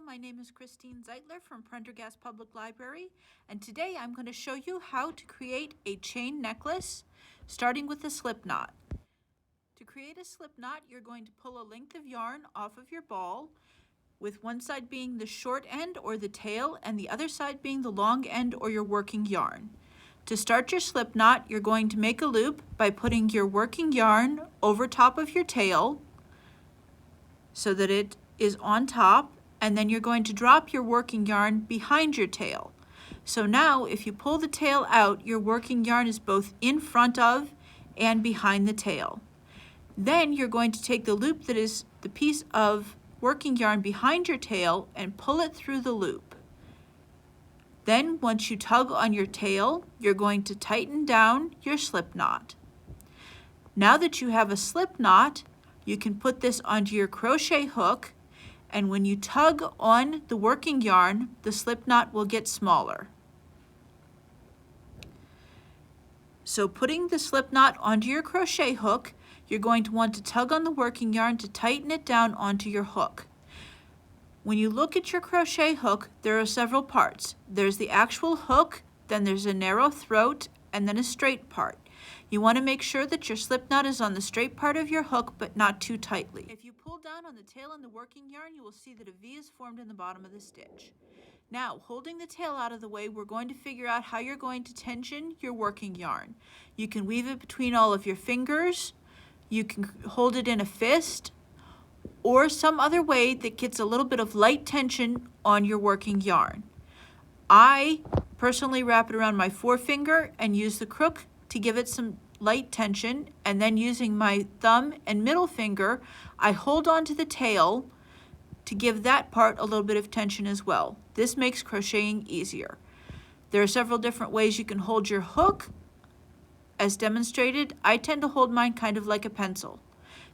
my name is Christine Zeitler from Prendergast Public Library, and today I'm going to show you how to create a chain necklace, starting with a slip knot. To create a slip knot, you're going to pull a length of yarn off of your ball, with one side being the short end or the tail, and the other side being the long end or your working yarn. To start your slip knot, you're going to make a loop by putting your working yarn over top of your tail so that it is on top, and then you're going to drop your working yarn behind your tail. So now if you pull the tail out, your working yarn is both in front of and behind the tail. Then you're going to take the loop that is the piece of working yarn behind your tail and pull it through the loop. Then once you tug on your tail, you're going to tighten down your slip knot. Now that you have a slip knot, you can put this onto your crochet hook, and when you tug on the working yarn, the slip knot will get smaller. So putting the slip knot onto your crochet hook, you're going to want to tug on the working yarn to tighten it down onto your hook. When you look at your crochet hook, there are several parts. There's the actual hook, then there's a narrow throat, and then a straight part. You want to make sure that your slip knot is on the straight part of your hook, but not too tightly. If you pull down on the tail and the working yarn, you will see that a V is formed in the bottom of the stitch. Now, holding the tail out of the way, we're going to figure out how you're going to tension your working yarn. You can weave it between all of your fingers, you can hold it in a fist, or some other way that gets a little bit of light tension on your working yarn. I personally wrap it around my forefinger and use the crook to give it some light tension, and then using my thumb and middle finger, I hold onto the tail to give that part a little bit of tension as well. This makes crocheting easier. There are several different ways you can hold your hook. As demonstrated, I tend to hold mine kind of like a pencil.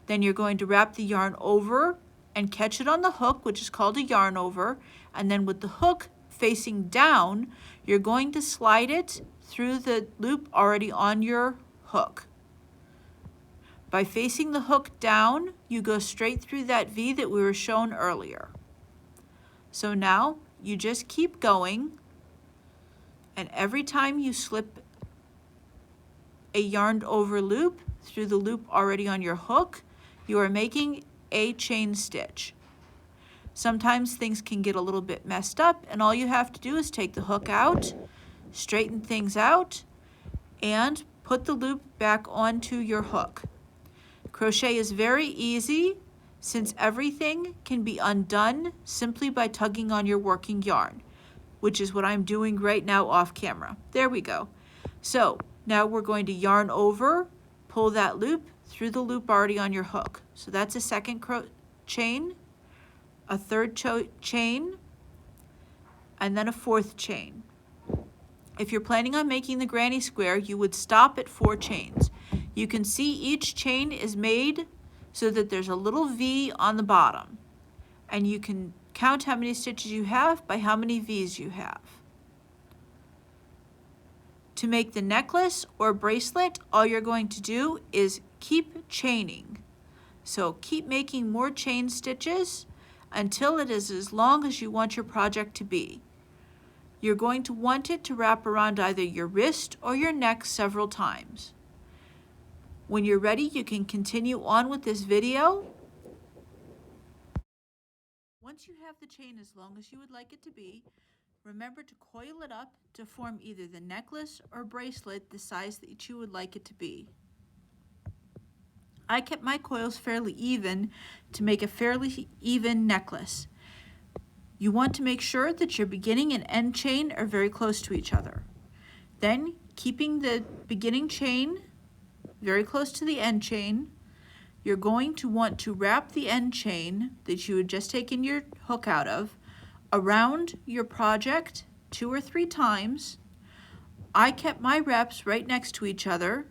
Then you're going to wrap the yarn over and catch it on the hook, which is called a yarn over, and then with the hook facing down, you're going to slide it through the loop already on your hook. By facing the hook down, you go straight through that V that we were shown earlier. So now you just keep going, and every time you slip a yarned over loop through the loop already on your hook, you are making a chain stitch. Sometimes things can get a little bit messed up, and all you have to do is take the hook out, straighten things out, and put the loop back onto your hook. Crochet is very easy since everything can be undone simply by tugging on your working yarn, which is what I'm doing right now off camera. There we go. So now we're going to yarn over, pull that loop through the loop already on your hook. So that's a second chain, a third chain, and then a fourth chain. If you're planning on making the granny square, you would stop at 4 chains. You can see each chain is made so that there's a little V on the bottom, and you can count how many stitches you have by how many V's you have. To make the necklace or bracelet, all you're going to do is keep chaining. So keep making more chain stitches until it is as long as you want your project to be. You're going to want it to wrap around either your wrist or your neck several times. When you're ready, you can continue on with this video. Once you have the chain as long as you would like it to be, remember to coil it up to form either the necklace or bracelet the size that you would like it to be. I kept my coils fairly even to make a fairly even necklace. You want to make sure that your beginning and end chain are very close to each other. Then, keeping the beginning chain very close to the end chain, you're going to want to wrap the end chain that you had just taken your hook out of around your project 2 or 3 times. I kept my wraps right next to each other,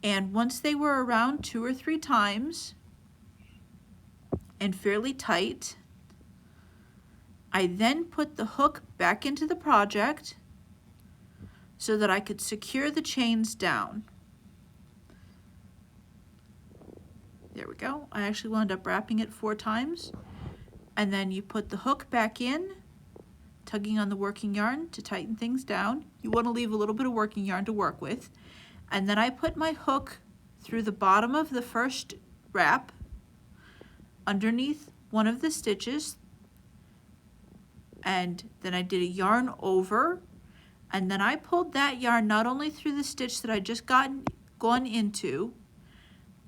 and once they were around 2 or 3 times and fairly tight, I then put the hook back into the project so that I could secure the chains down. There we go. I actually wound up wrapping it 4 times. and then you put the hook back in, tugging on the working yarn to tighten things down. You want to leave a little bit of working yarn to work with. And then I put my hook through the bottom of the first wrap, underneath one of the stitches, and then I did a yarn over, and then I pulled that yarn not only through the stitch that I just gone into,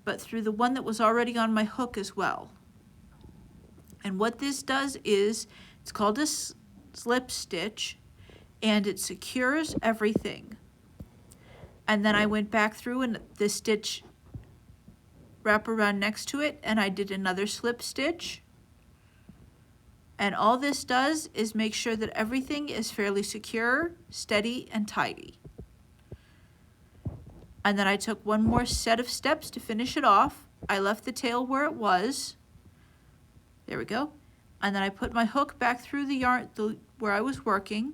but through the one that was already on my hook as well. And what this does is, it's called a slip stitch, and it secures everything. And then I went back through and the stitch wrap around next to it, and I did another slip stitch. And all this does is make sure that everything is fairly secure, steady, and tidy. And then I took one more set of steps to finish it off. I left the tail where it was. There we go. And then I put my hook back through the yarn where I was working,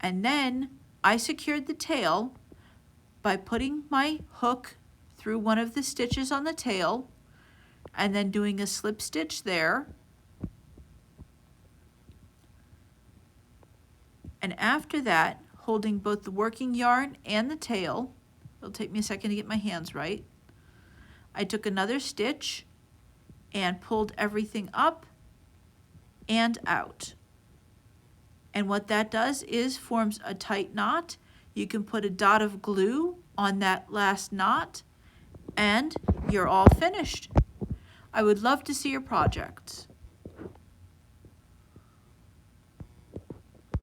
and then I secured the tail by putting my hook through one of the stitches on the tail and then doing a slip stitch there. And after that, holding both the working yarn and the tail, it'll take me a second to get my hands right, I took another stitch and pulled everything up and out. And what that does is forms a tight knot. You can put a dot of glue on that last knot, and you're all finished. I would love to see your projects.